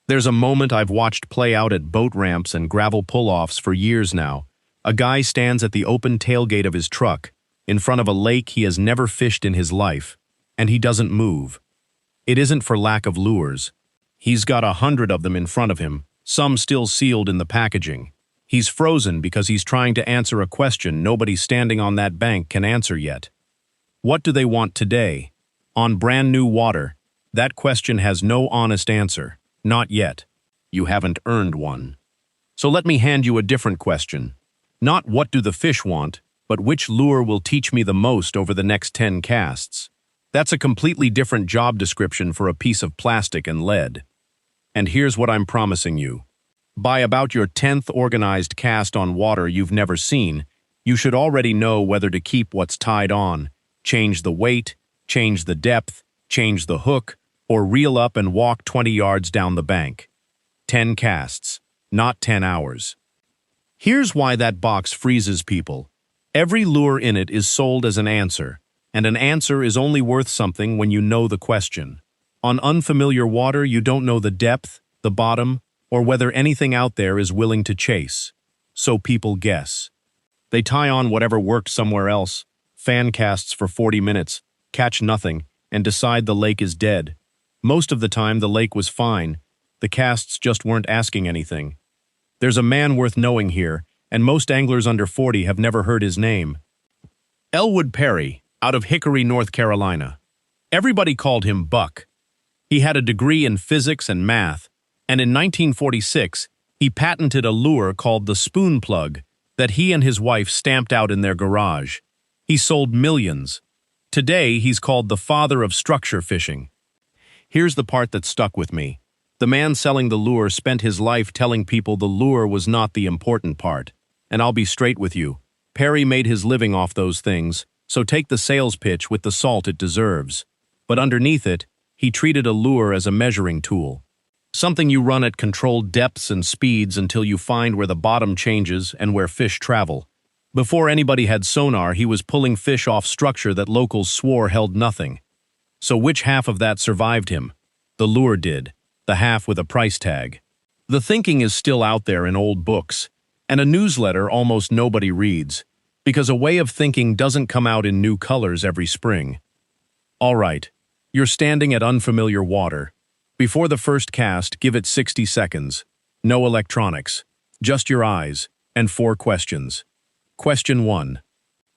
There's a moment I've watched play out at boat ramps and gravel pull-offs for years now. A guy stands at the open tailgate of his truck, in front of a lake he has never fished in his life, and he doesn't move. It isn't for lack of lures. He's got 100 of them in front of him, some still sealed in the packaging. He's frozen because he's trying to answer a question nobody standing on that bank can answer yet. What do they want today? On brand new water, that question has no honest answer. Not yet. You haven't earned one. So let me hand you a different question. Not what do the fish want, but which lure will teach me the most over the next 10 casts. That's a completely different job description for a piece of plastic and lead. And here's what I'm promising you. By about your 10th organized cast on water you've never seen, you should already know whether to keep what's tied on, change the weight, change the depth, change the hook, or reel up and walk 20 yards down the bank. 10 casts, not 10 hours. Here's why that box freezes people. Every lure in it is sold as an answer, and an answer is only worth something when you know the question. On unfamiliar water, you don't know the depth, the bottom, or whether anything out there is willing to chase. So people guess. They tie on whatever worked somewhere else, fan casts for 40 minutes, catch nothing, and decide the lake is dead. Most of the time, the lake was fine. The casts just weren't asking anything. There's a man worth knowing here, and most anglers under 40 have never heard his name. Elwood Perry, out of Hickory, North Carolina. Everybody called him Buck. He had a degree in physics and math, and in 1946, he patented a lure called the spoon plug that he and his wife stamped out in their garage. He sold millions. Today, he's called the father of structure fishing. Here's the part that stuck with me. The man selling the lure spent his life telling people the lure was not the important part. And I'll be straight with you. Perry made his living off those things, so take the sales pitch with the salt it deserves. But underneath it, he treated a lure as a measuring tool. Something you run at controlled depths and speeds until you find where the bottom changes and where fish travel. Before anybody had sonar, he was pulling fish off structure that locals swore held nothing. So which half of that survived him? The lure did, the half with a price tag. The thinking is still out there in old books, and a newsletter almost nobody reads, because a way of thinking doesn't come out in new colors every spring. All right, you're standing at unfamiliar water. Before the first cast, give it 60 seconds. No electronics, just your eyes, and 4 questions. Question 1.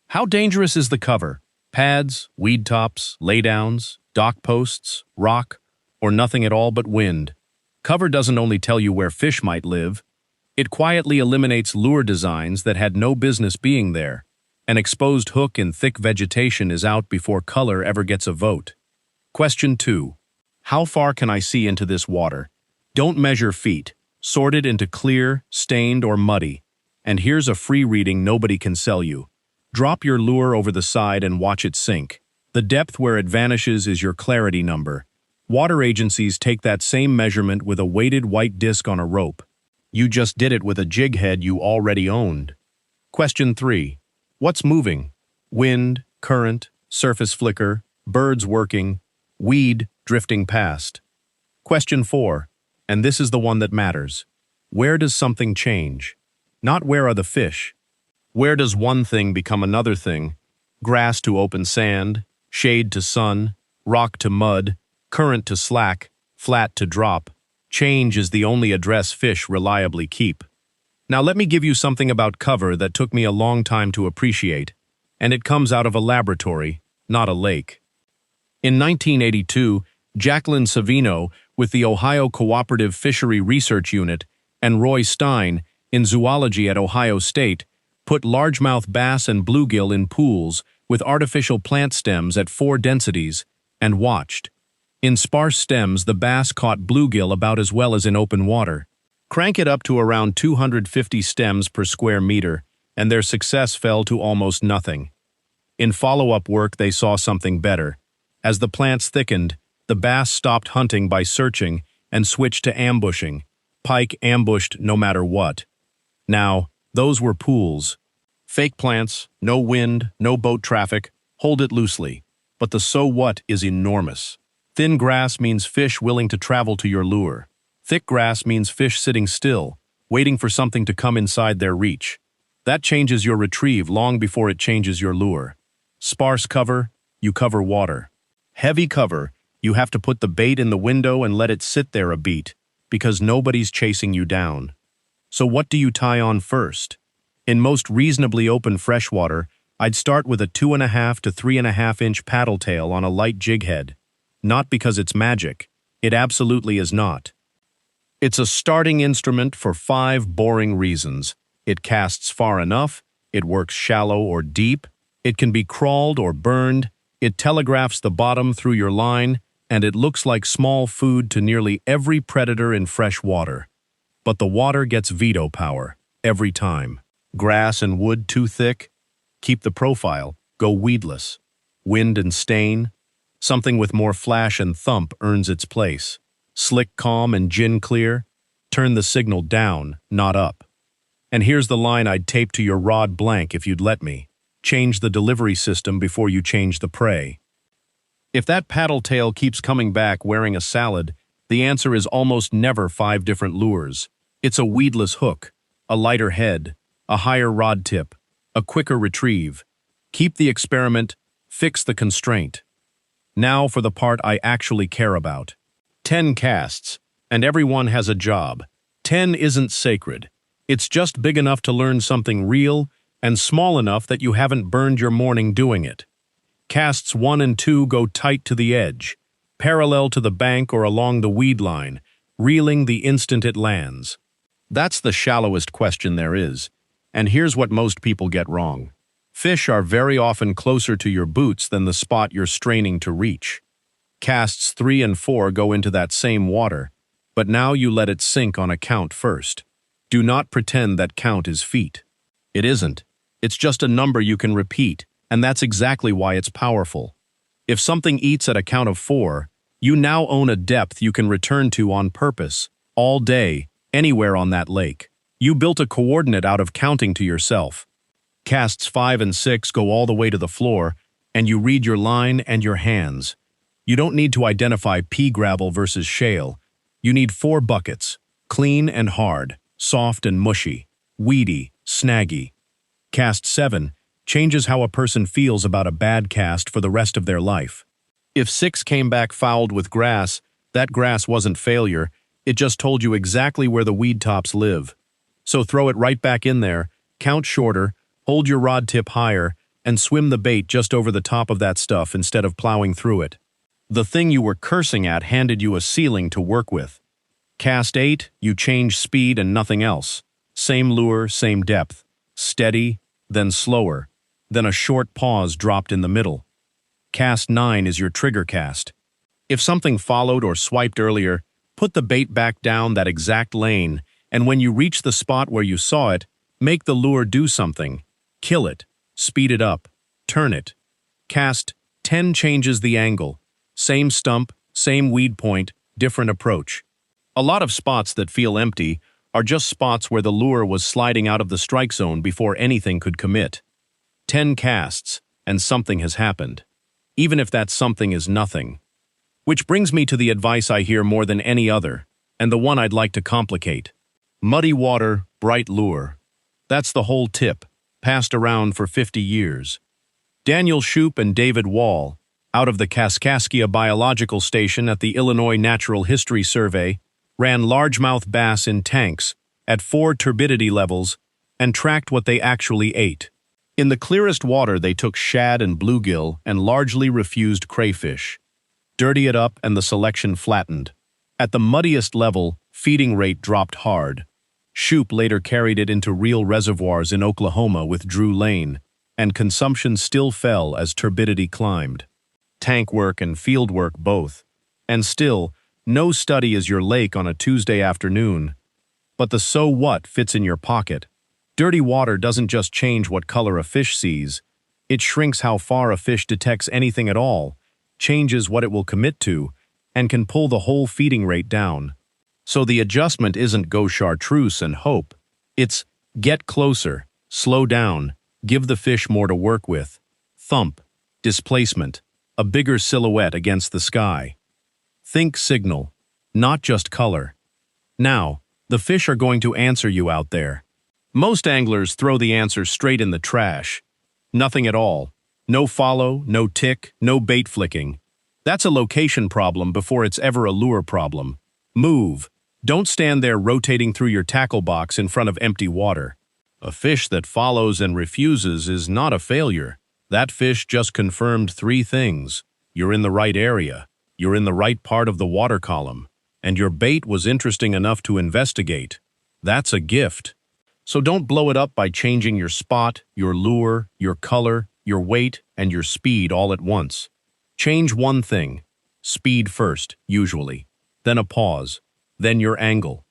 How dangerous is the cover? Pads, weed tops, laydowns, dock posts, rock, or nothing at all but wind? Cover doesn't only tell you where fish might live, it quietly eliminates lure designs that had no business being there. An exposed hook in thick vegetation is out before color ever gets a vote. Question 2. How far can I see into this water? Don't measure feet. Sort it into clear, stained, or muddy. And here's a free reading nobody can sell you. Drop your lure over the side and watch it sink. The depth where it vanishes is your clarity number. Water agencies take that same measurement with a weighted white disc on a rope. You just did it with a jig head you already owned. Question 3. What's moving? Wind, current, surface flicker, birds working, weed drifting past. Question 4, and this is the one that matters. Where does something change? Not where are the fish. Where does one thing become another thing? Grass to open sand, shade to sun, rock to mud, current to slack, flat to drop. Change is the only address fish reliably keep. Now let me give you something about cover that took me a long time to appreciate, and it comes out of a laboratory, not a lake. In 1982, Jacqueline Savino with the Ohio Cooperative Fishery Research Unit and Roy Stein in zoology at Ohio State put largemouth bass and bluegill in pools with artificial plant stems at 4 densities and watched. In sparse stems, the bass caught bluegill about as well as in open water. Crank it up to around 250 stems per square meter, and their success fell to almost nothing. In follow-up work, they saw something better. As the plants thickened, the bass stopped hunting by searching and switched to ambushing. Pike ambushed no matter what. Now, those were pools. Fake plants, no wind, no boat traffic, hold it loosely. But the so what is enormous. Thin grass means fish willing to travel to your lure. Thick grass means fish sitting still, waiting for something to come inside their reach. That changes your retrieve long before it changes your lure. Sparse cover, you cover water. Heavy cover, you have to put the bait in the window and let it sit there a beat, because nobody's chasing you down. So what do you tie on first? In most reasonably open freshwater, I'd start with a 2.5 to 3.5 inch paddle tail on a light jig head. Not because it's magic. It absolutely is not. It's a starting instrument for 5 boring reasons. It casts far enough, it works shallow or deep, it can be crawled or burned, it telegraphs the bottom through your line, and it looks like small food to nearly every predator in fresh water. But the water gets veto power, every time. Grass and wood too thick? Keep the profile, go weedless. Wind and stain? Something with more flash and thump earns its place. Slick calm and gin clear? Turn the signal down, not up. And here's the line I'd tape to your rod blank if you'd let me. Change the delivery system before you change the prey. If that paddle tail keeps coming back wearing a salad, the answer is almost never 5 different lures. It's a weedless hook, a lighter head, a higher rod tip, a quicker retrieve. Keep the experiment, fix the constraint. Now for the part I actually care about. 10 casts, and everyone has a job. 10 isn't sacred. It's just big enough to learn something real and small enough that you haven't burned your morning doing it. Casts 1 and 2 go tight to the edge, parallel to the bank or along the weed line, reeling the instant it lands. That's the shallowest question there is, and here's what most people get wrong. Fish are very often closer to your boots than the spot you're straining to reach. Casts 3 and 4 go into that same water, but now you let it sink on a count first. Do not pretend that count is feet. It isn't. It's just a number you can repeat, and that's exactly why it's powerful. If something eats at a count of 4, you now own a depth you can return to on purpose, all day, anywhere on that lake. You built a coordinate out of counting to yourself. Casts 5 and 6 go all the way to the floor, and you read your line and your hands. You don't need to identify pea gravel versus shale. You need 4 buckets, clean and hard, soft and mushy, weedy, snaggy. Cast 7 changes how a person feels about a bad cast for the rest of their life. If 6 came back fouled with grass, that grass wasn't failure, it just told you exactly where the weed tops live. So throw it right back in there, count shorter, hold your rod tip higher, and swim the bait just over the top of that stuff instead of plowing through it. The thing you were cursing at handed you a ceiling to work with. Cast 8, you change speed and nothing else. Same lure, same depth. Steady, then slower, then a short pause dropped in the middle. Cast 9 is your trigger cast. If something followed or swiped earlier, put the bait back down that exact lane, and when you reach the spot where you saw it, make the lure do something. Kill it, speed it up, turn it. Cast 10 changes the angle. Same stump, same weed point, different approach. A lot of spots that feel empty are just spots where the lure was sliding out of the strike zone before anything could commit. 10 casts, and something has happened. Even if that something is nothing. Which brings me to the advice I hear more than any other, and the one I'd like to complicate. Muddy water, bright lure. That's the whole tip, passed around for 50 years. Daniel Shoup and David Wall, out of the Kaskaskia Biological Station at the Illinois Natural History Survey, ran largemouth bass in tanks at 4 turbidity levels and tracked what they actually ate. In the clearest water, they took shad and bluegill and largely refused crayfish. Dirty it up and the selection flattened. At the muddiest level, feeding rate dropped hard. Shoup later carried it into real reservoirs in Oklahoma with Drew Lane, and consumption still fell as turbidity climbed. Tank work and field work both. And still, no study is your lake on a Tuesday afternoon. But the so what fits in your pocket. Dirty water doesn't just change what color a fish sees. It shrinks how far a fish detects anything at all, changes what it will commit to, and can pull the whole feeding rate down. So the adjustment isn't go chartreuse and hope. It's get closer, slow down, give the fish more to work with. Thump, displacement, a bigger silhouette against the sky. Think signal, not just color. Now, the fish are going to answer you out there. Most anglers throw the answer straight in the trash. Nothing at all. No follow, no tick, no bait flicking. That's a location problem before it's ever a lure problem. Move. Don't stand there rotating through your tackle box in front of empty water. A fish that follows and refuses is not a failure. That fish just confirmed 3 things. You're in the right area, you're in the right part of the water column, and your bait was interesting enough to investigate. That's a gift. So don't blow it up by changing your spot, your lure, your color, your weight, and your speed all at once. Change one thing. Speed first, usually. Then a pause. Then your angle.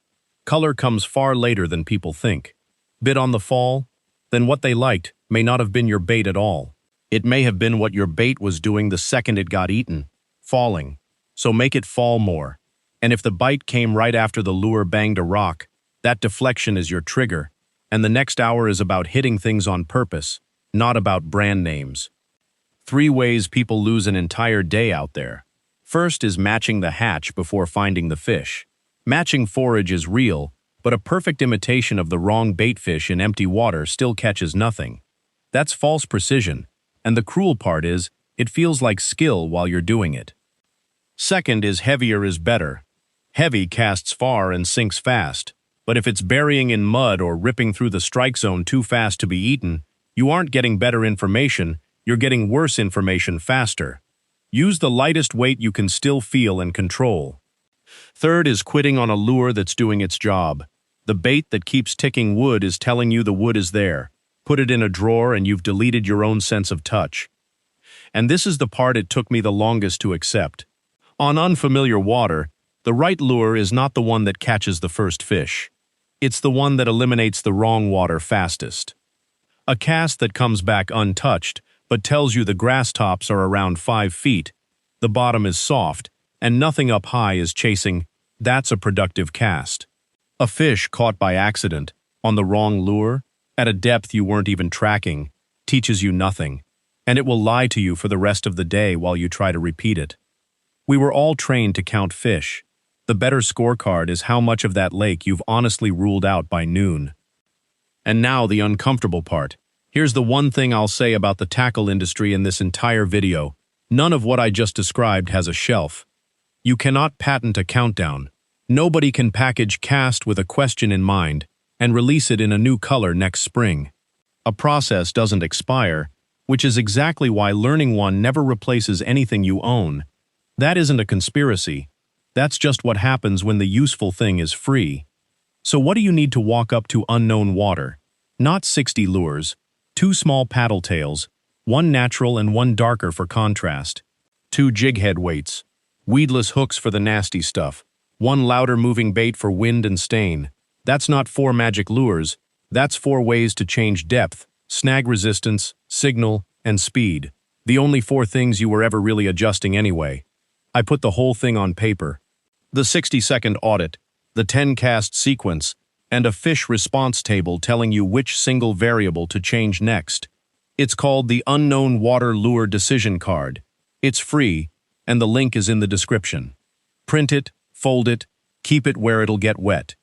Color comes far later than people think. Bit on the fall? Then what they liked may not have been your bait at all. It may have been what your bait was doing the second it got eaten, falling. So make it fall more. And if the bite came right after the lure banged a rock, that deflection is your trigger, and the next hour is about hitting things on purpose, not about brand names. 3 ways people lose an entire day out there. First is matching the hatch before finding the fish. Matching forage is real, but a perfect imitation of the wrong bait fish in empty water still catches nothing. That's false precision, and the cruel part is, it feels like skill while you're doing it. Second is heavier is better. Heavy casts far and sinks fast, but if it's burying in mud or ripping through the strike zone too fast to be eaten, you aren't getting better information, you're getting worse information faster. Use the lightest weight you can still feel and control. Third is quitting on a lure that's doing its job. The bait that keeps ticking wood is telling you the wood is there. Put it in a drawer and you've deleted your own sense of touch. And this is the part it took me the longest to accept. On unfamiliar water, the right lure is not the one that catches the first fish. It's the one that eliminates the wrong water fastest. A cast that comes back untouched, but tells you the grass tops are around 5 feet, the bottom is soft, and nothing up high is chasing, that's a productive cast. A fish caught by accident, on the wrong lure, at a depth you weren't even tracking, teaches you nothing, and it will lie to you for the rest of the day while you try to repeat it. We were all trained to count fish. The better scorecard is how much of that lake you've honestly ruled out by noon. And now the uncomfortable part. Here's the one thing I'll say about the tackle industry in this entire video. None of what I just described has a shelf. You cannot patent a countdown. Nobody can package cast with a question in mind and release it in a new color next spring. A process doesn't expire, which is exactly why learning one never replaces anything you own. That isn't a conspiracy. That's just what happens when the useful thing is free. So what do you need to walk up to unknown water? Not 60 lures, 2 small paddle tails, 1 natural and 1 darker for contrast, 2 jig head weights, weedless hooks for the nasty stuff, 1 louder moving bait for wind and stain. That's not 4 magic lures, that's 4 ways to change depth, snag resistance, signal, and speed. The only 4 things you were ever really adjusting anyway. I put the whole thing on paper. The 60-second audit, the 10-cast sequence, and a fish response table telling you which single variable to change next. It's called the Unknown Water Lure Decision Card. It's free, and the link is in the description. Print it, fold it, keep it where it'll get wet.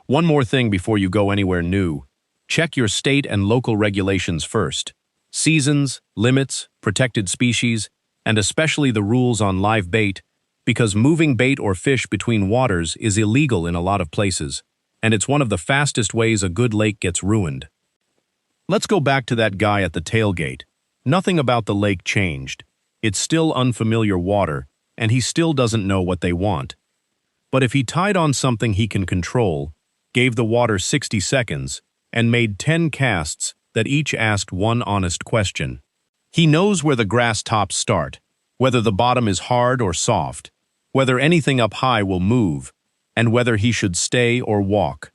One more thing before you go anywhere new. Check your state and local regulations first. Seasons, limits, protected species, and especially the rules on live bait, because moving bait or fish between waters is illegal in a lot of places, and it's one of the fastest ways a good lake gets ruined. Let's go back to that guy at the tailgate. Nothing about the lake changed. It's still unfamiliar water, and he still doesn't know what they want. But if he tied on something he can control, gave the water 60 seconds, and made 10 casts that each asked one honest question. He knows where the grass tops start, whether the bottom is hard or soft, whether anything up high will move, and whether he should stay or walk.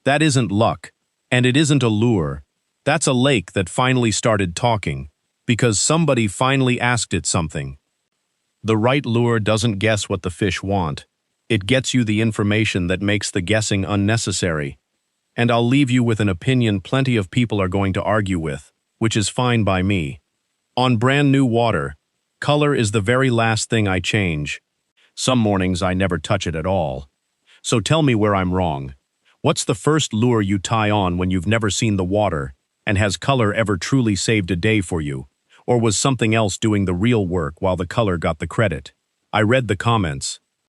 That isn't luck, and it isn't a lure. That's a lake that finally started talking, because somebody finally asked it something. The right lure doesn't guess what the fish want. It gets you the information that makes the guessing unnecessary. And I'll leave you with an opinion plenty of people are going to argue with, which is fine by me. On brand new water, color is the very last thing I change. Some mornings I never touch it at all. So tell me where I'm wrong. What's the first lure you tie on when you've never seen the water, and has color ever truly saved a day for you? Or was something else doing the real work while the color got the credit? I read the comments,